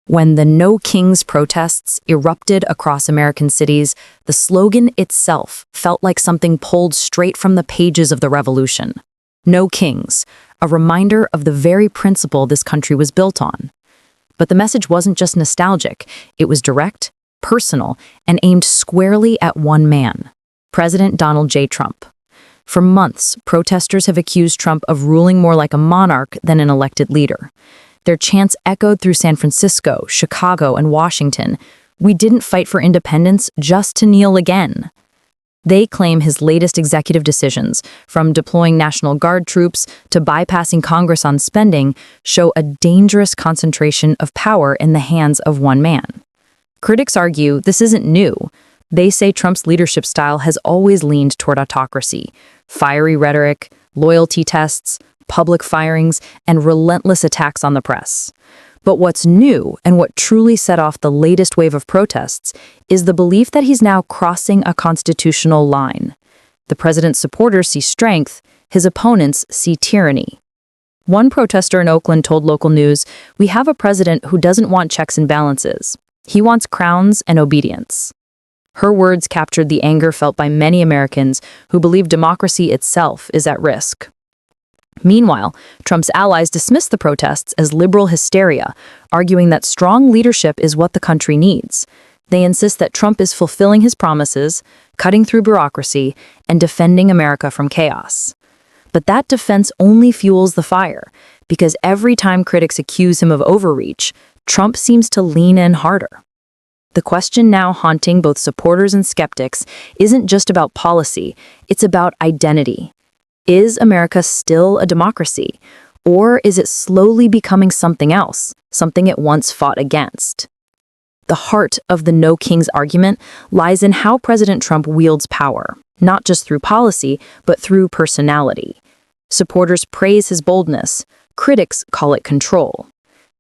When the No Kings protests erupted across American cities, the slogan itself felt like something pulled straight from the pages of the revolution. No Kings, a reminder of the very principle this country was built on. But the message wasn't just nostalgic, it was direct, personal, and aimed squarely at one man, President Donald J. Trump. For months, protesters have accused Trump of ruling more like a monarch than an elected leader. Their chants echoed through San Francisco, Chicago, and Washington. "We didn't fight for independence just to kneel again." They claim his latest executive decisions, from deploying National Guard troops to bypassing Congress on spending, show a dangerous concentration of power in the hands of one man. Critics argue this isn't new. They say Trump's leadership style has always leaned toward autocracy, fiery rhetoric, loyalty tests, public firings, and relentless attacks on the press. But what's new, and what truly set off the latest wave of protests, is the belief that he's now crossing a constitutional line. The president's supporters see strength, his opponents see tyranny. One protester in Oakland told local news, "We have a president who doesn't want checks and balances. He wants crowns and obedience." Her words captured the anger felt by many Americans who believe democracy itself is at risk. Meanwhile, Trump's allies dismissed the protests as liberal hysteria, arguing that strong leadership is what the country needs. They insist that Trump is fulfilling his promises, cutting through bureaucracy, and defending America from chaos. But that defense only fuels the fire, because every time critics accuse him of overreach, Trump seems to lean in harder. The question now haunting both supporters and skeptics isn't just about policy, it's about identity. Is America still a democracy, or is it slowly becoming something else, something it once fought against? The heart of the No Kings argument lies in how President Trump wields power, not just through policy, but through personality. Supporters praise his boldness, critics call it control.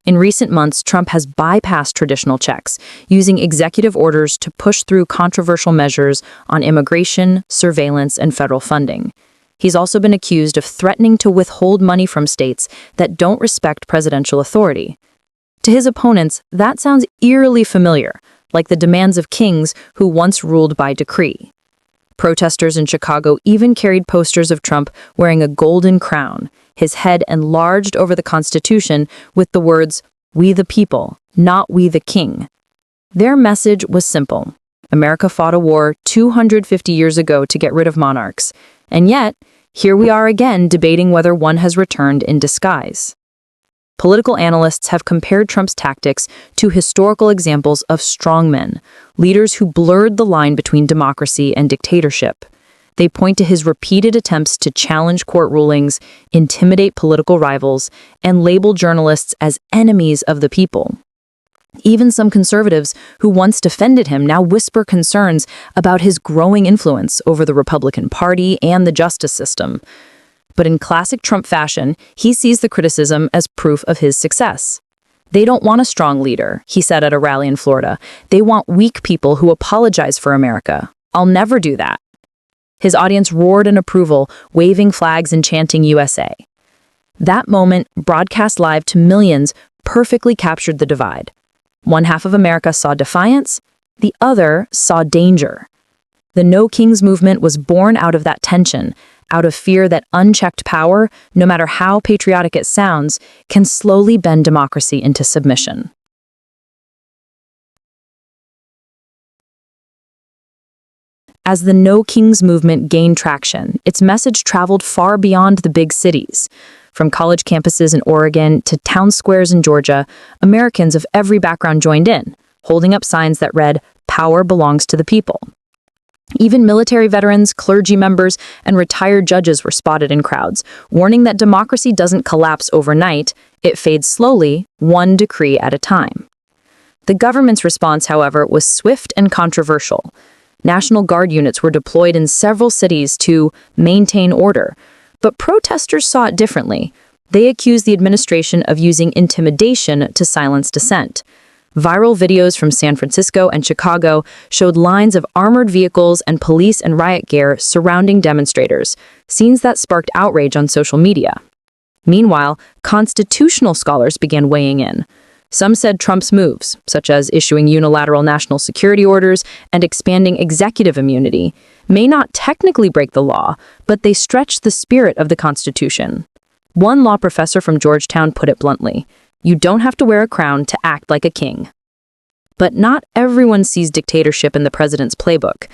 In recent months, Trump has bypassed traditional checks, using executive orders to push through controversial measures on immigration, surveillance, and federal funding. He's also been accused of threatening to withhold money from states that don't respect presidential authority. To his opponents, that sounds eerily familiar, like the demands of kings who once ruled by decree. Protesters in Chicago even carried posters of Trump wearing a golden crown, his head enlarged over the Constitution with the words, "We the people, not we the king." Their message was simple. America fought a war 250 years ago to get rid of monarchs. And yet, here we are again debating whether one has returned in disguise. Political analysts have compared Trump's tactics to historical examples of strongmen, leaders who blurred the line between democracy and dictatorship. They point to his repeated attempts to challenge court rulings, intimidate political rivals, and label journalists as enemies of the people. Even some conservatives who once defended him now whisper concerns about his growing influence over the Republican Party and the justice system. But in classic Trump fashion, he sees the criticism as proof of his success. "They don't want a strong leader," he said at a rally in Florida. "They want weak people who apologize for America. I'll never do that." His audience roared in approval, waving flags and chanting USA. That moment, broadcast live to millions, perfectly captured the divide. One half of America saw defiance, the other saw danger. The No Kings movement was born out of that tension, out of fear that unchecked power, no matter how patriotic it sounds, can slowly bend democracy into submission. As the No Kings movement gained traction, its message traveled far beyond the big cities. From college campuses in Oregon to town squares in Georgia, Americans of every background joined in, holding up signs that read, "Power belongs to the people." Even military veterans, clergy members, and retired judges were spotted in crowds, warning that democracy doesn't collapse overnight, it fades slowly, one decree at a time. The government's response, however, was swift and controversial. National Guard units were deployed in several cities to maintain order, but protesters saw it differently. They accused the administration of using intimidation to silence dissent. Viral videos from San Francisco and Chicago showed lines of armored vehicles and police and riot gear surrounding demonstrators, scenes that sparked outrage on social media. Meanwhile, constitutional scholars began weighing in. Some said Trump's moves, such as issuing unilateral national security orders and expanding executive immunity, may not technically break the law, but they stretch the spirit of the Constitution. One law professor from Georgetown put it bluntly, "You don't have to wear a crown to act like a king." But not everyone sees dictatorship in the president's playbook.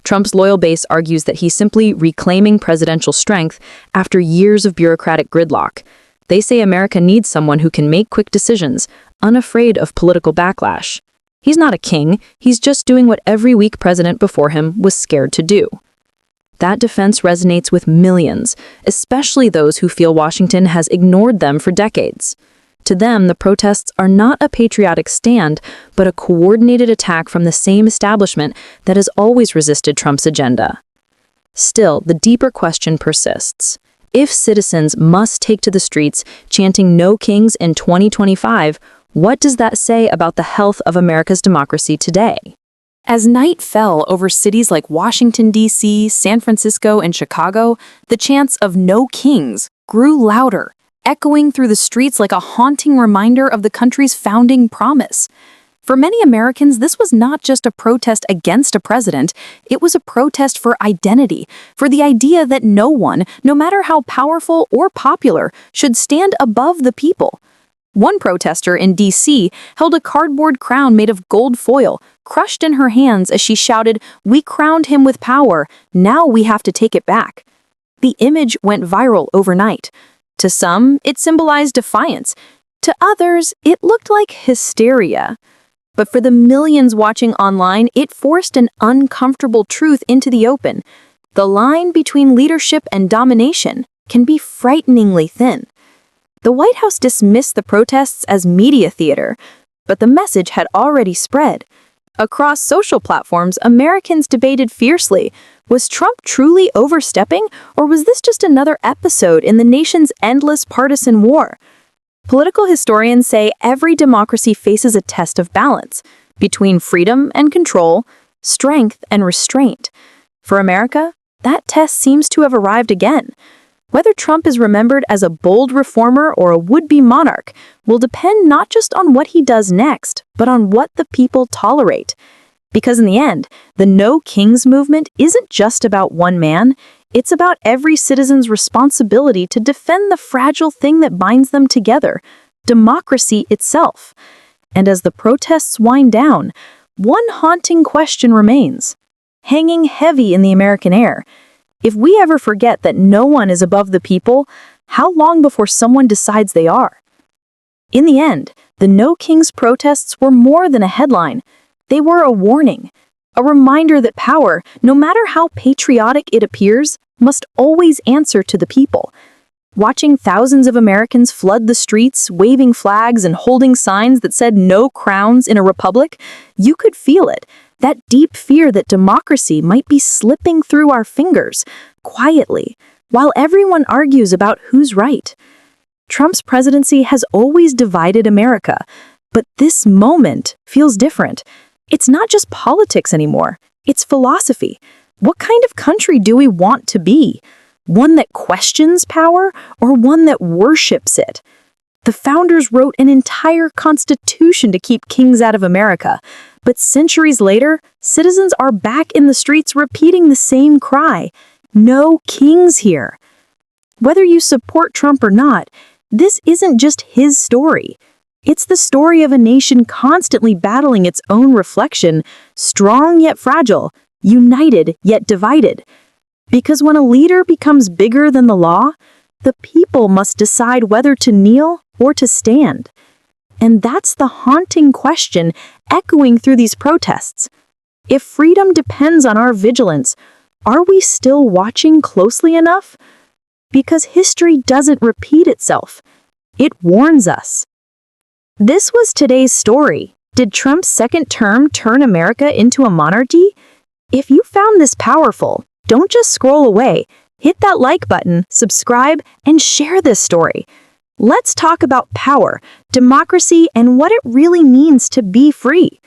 Trump's loyal base argues that he's simply reclaiming presidential strength after years of bureaucratic gridlock. They say America needs someone who can make quick decisions, unafraid of political backlash. He's not a king, he's just doing what every weak president before him was scared to do. That defense resonates with millions, especially those who feel Washington has ignored them for decades. To them, the protests are not a patriotic stand, but a coordinated attack from the same establishment that has always resisted Trump's agenda. Still, the deeper question persists. If citizens must take to the streets chanting "No Kings" in 2025, what does that say about the health of America's democracy today? As night fell over cities like Washington, D.C., San Francisco, and Chicago, the chants of "No Kings" grew louder, echoing through the streets like a haunting reminder of the country's founding promise. For many Americans, this was not just a protest against a president, it was a protest for identity, for the idea that no one, no matter how powerful or popular, should stand above the people. One protester in D.C. held a cardboard crown made of gold foil, crushed in her hands as she shouted, "We crowned him with power, now we have to take it back." The image went viral overnight. To some, it symbolized defiance. To others, it looked like hysteria. But for the millions watching online, it forced an uncomfortable truth into the open. The line between leadership and domination can be frighteningly thin. The White House dismissed the protests as media theater, but the message had already spread. Across social platforms, Americans debated fiercely, was Trump truly overstepping, or was this just another episode in the nation's endless partisan war? Political historians say every democracy faces a test of balance between freedom and control, strength and restraint. For America, that test seems to have arrived again. Whether Trump is remembered as a bold reformer or a would-be monarch will depend not just on what he does next, but on what the people tolerate. Because in the end, the No Kings movement isn't just about one man, it's about every citizen's responsibility to defend the fragile thing that binds them together, democracy itself. And as the protests wind down, one haunting question remains, hanging heavy in the American air. If we ever forget that no one is above the people, how long before someone decides they are? In the end, the No Kings protests were more than a headline. They were a warning, a reminder that power, no matter how patriotic it appears, must always answer to the people. Watching thousands of Americans flood the streets, waving flags and holding signs that said "No crowns in a republic," you could feel it, that deep fear that democracy might be slipping through our fingers, quietly, while everyone argues about who's right. Trump's presidency has always divided America, but this moment feels different. It's not just politics anymore, it's philosophy. What kind of country do we want to be? One that questions power or one that worships it? The founders wrote an entire constitution to keep kings out of America, but centuries later, citizens are back in the streets repeating the same cry, "No kings here." Whether you support Trump or not, this isn't just his story. It's the story of a nation constantly battling its own reflection, strong yet fragile, united yet divided. Because when a leader becomes bigger than the law, the people must decide whether to kneel or to stand. And that's the haunting question echoing through these protests. If freedom depends on our vigilance, are we still watching closely enough? Because history doesn't repeat itself. It warns us. This was today's story. Did Trump's second term turn America into a monarchy? If you found this powerful, don't just scroll away. Hit that like button, subscribe, and share this story. Let's talk about power, democracy, and what it really means to be free.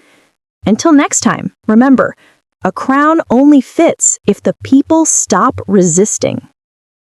Until next time, remember, a crown only fits if the people stop resisting.